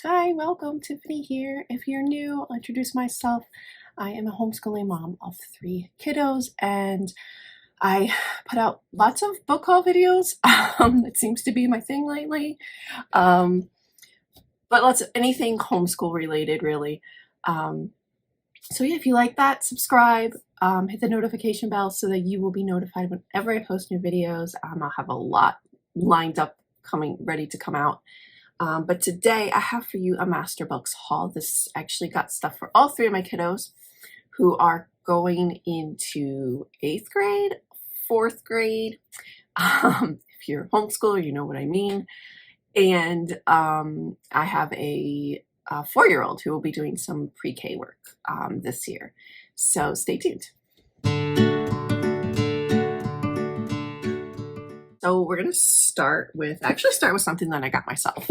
Hi, welcome. Tiffany here. If you're new, I'll introduce myself. I am a homeschooling mom of 3 kiddos, and I put out lots of book haul videos. That seems to be my thing lately. Um, but lots of anything homeschool related, really. So yeah, if you like that, subscribe, hit the notification bell so that you will be notified whenever I post new videos. I'll have a lot lined up ready to come out. But today I have for you a Masterbooks haul. This actually got stuff for all 3 of my kiddos who are going into 8th grade, 4th grade. If you're a homeschooler, you know what I mean. And I have a 4-year-old who will be doing some pre-K work this year. So stay tuned. So we're going to start with something that I got myself.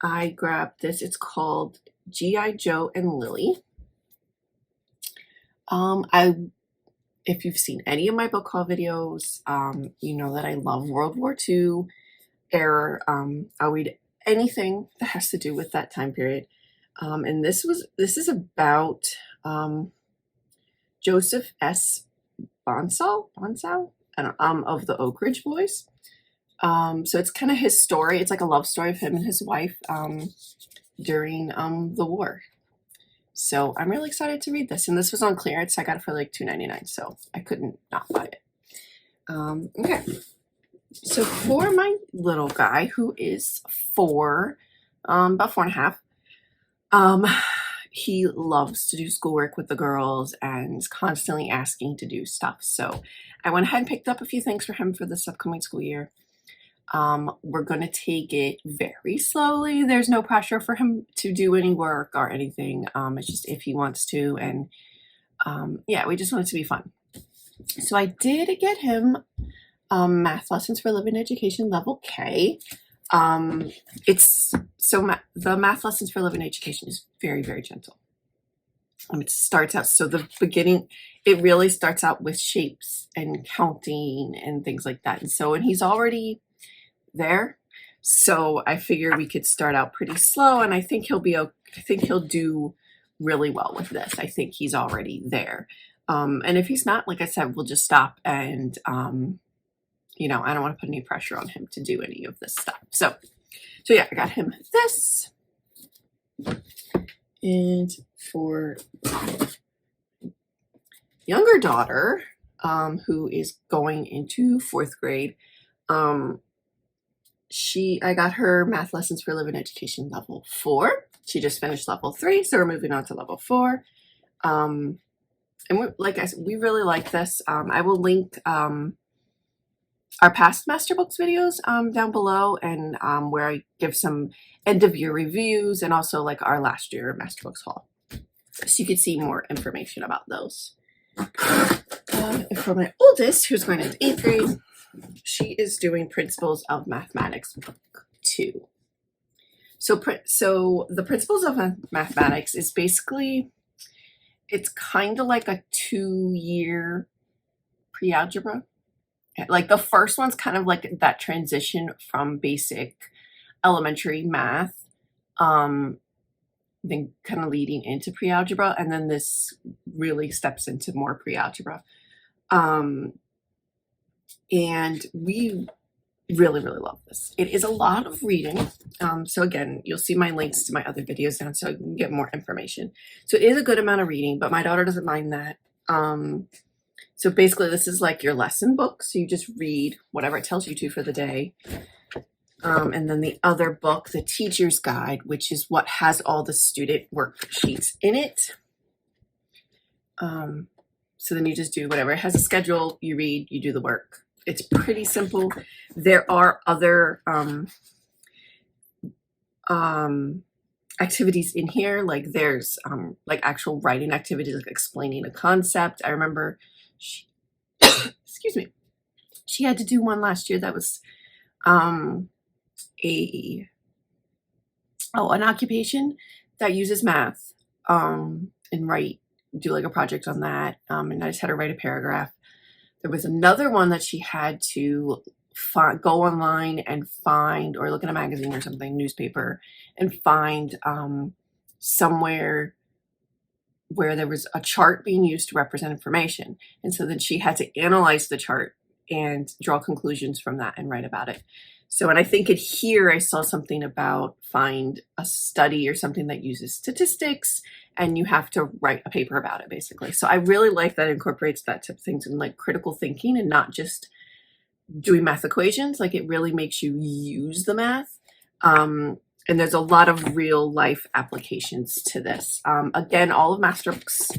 I grabbed this. It's called G.I. Joe and Lily. If you've seen any of my book haul videos, you know that I love World War II era. I'll read anything that has to do with that time period. And this is about Joseph S. Bonsall of the Oak Ridge Boys. So it's kind of his story. It's like a love story of him and his wife during the war. So I'm really excited to read this. And this was on clearance. I got it for like $2.99, so I couldn't not buy it. Okay. So for my little guy, who is 4, about 4.5, he loves to do schoolwork with the girls and is constantly asking to do stuff. So I went ahead and picked up a few things for him for this upcoming school year. We're going to take it very slowly. There's no pressure for him to do any work or anything. It's just if he wants to. And yeah, we just want it to be fun. So I did get him Math Lessons for Living Education Level K. The Math Lessons for Living Education is very, very gentle. It starts out, so the beginning, it really starts out with shapes and counting and things like that. And he's already there. So I figured we could start out pretty slow, and I think he'll do really well with this. I think he's already there. And if he's not, like I said, we'll just stop and, I don't want to put any pressure on him to do any of this stuff. So yeah, I got him this. And for younger daughter, who is going into 4th grade, I got her Math Lessons for Living Education Level 4. She just finished Level 3, so we're moving on to Level 4. And like I said, we really like this. I will link our past Masterbooks videos down below, and where I give some end-of-year reviews, and also like our last year Masterbooks haul, so you can see more information about those. For my oldest, who's going into 8th grade, she is doing Principles of Mathematics Book 2. So the Principles of Mathematics is basically, it's kind of like a 2-year pre-algebra. Like the first one's kind of like that transition from basic elementary math, then kind of leading into pre-algebra, and then this really steps into more pre-algebra. And we really, really love this. It is a lot of reading. So again, you'll see my links to my other videos down so you can get more information. So it is a good amount of reading, but my daughter doesn't mind that. So basically this is like your lesson book. So you just read whatever it tells you to for the day. And then the other book, the Teacher's Guide, which is what has all the student worksheets in it. So then you just do whatever. It has a schedule, you read, you do the work. It's pretty simple. There are other activities in here. Like there's like actual writing activities, like explaining a concept. I remember excuse me, she had to do one last year that was an occupation that uses math, and do like a project on that. And I just had her write a paragraph. There was another one that she had to go online and find, or look in a magazine or something, newspaper, and find somewhere where there was a chart being used to represent information. And so then she had to analyze the chart and draw conclusions from that and write about it. So, and I think here I saw something about find a study or something that uses statistics, and you have to write a paper about it, basically. So I really like that it incorporates that type of things and like critical thinking and not just doing math equations. Like it really makes you use the math. And there's a lot of real life applications to this. Again, all of Masterbooks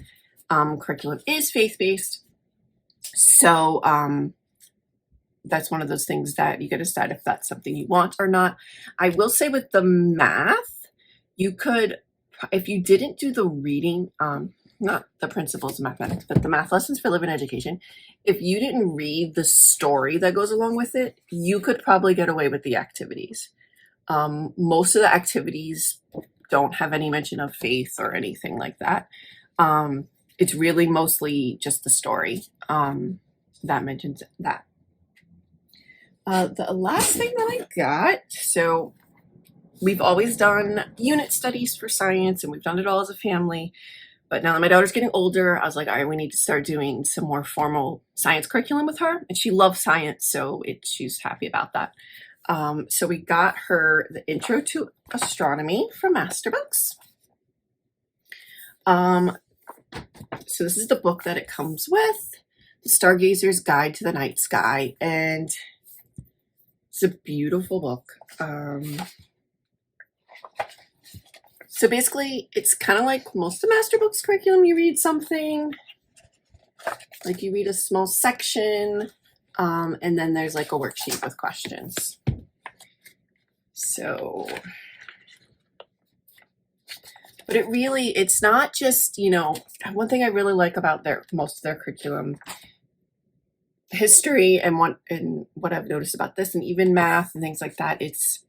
curriculum is faith-based. So that's one of those things that you can decide if that's something you want or not. I will say with the math, you could, if you didn't do the reading, not the principles of mathematics, but the math lessons for living education, if you didn't read the story that goes along with it, you could probably get away with the activities. Most of the activities don't have any mention of faith or anything like that. It's really mostly just the story that mentions that. The last thing that I got, so we've always done unit studies for science, and we've done it all as a family. But now that my daughter's getting older, I was like, all right, we need to start doing some more formal science curriculum with her. And she loves science, so she's happy about that. So we got her the Intro to Astronomy from Masterbooks. So this is the book that it comes with, The Stargazer's Guide to the Night Sky. And it's a beautiful book. So basically, it's kind of like most of Masterbooks curriculum. You read something, like you read a small section, and then there's like a worksheet with questions. So, but it's not just, one thing I really like about most of their curriculum, history and what I've noticed about this, and even math and things like that, it's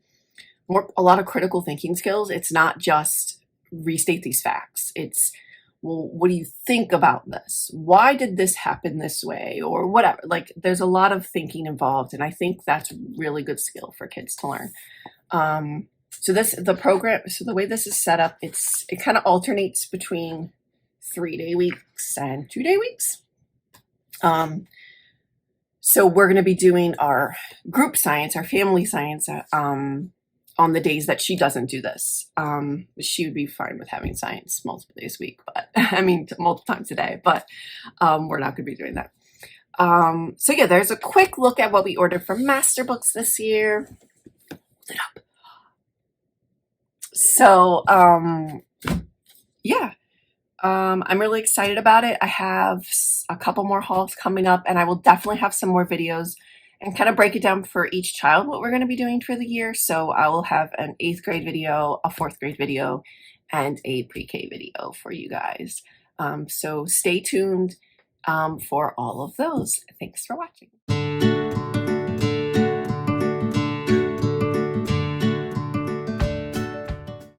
a lot of critical thinking skills. It's not just restate these facts. It's, well, what do you think about this? Why did this happen this way? Or whatever. Like there's a lot of thinking involved, and I think that's really good skill for kids to learn. So the way this is set up, it kind of alternates between 3-day weeks and 2-day weeks. So we're going to be doing our group science, our family science, on the days that she doesn't do this. She would be fine with having science multiple days a week, but multiple times a day, but we're not going to be doing that. So yeah, there's a quick look at what we ordered from Masterbooks this year. So yeah, I'm really excited about it. I have a couple more hauls coming up, and I will definitely have some more videos and kind of break it down for each child what we're going to be doing for the year. So I will have an 8th grade video, a 4th grade video, and a pre-K video for you guys. So stay tuned for all of those. Thanks for watching.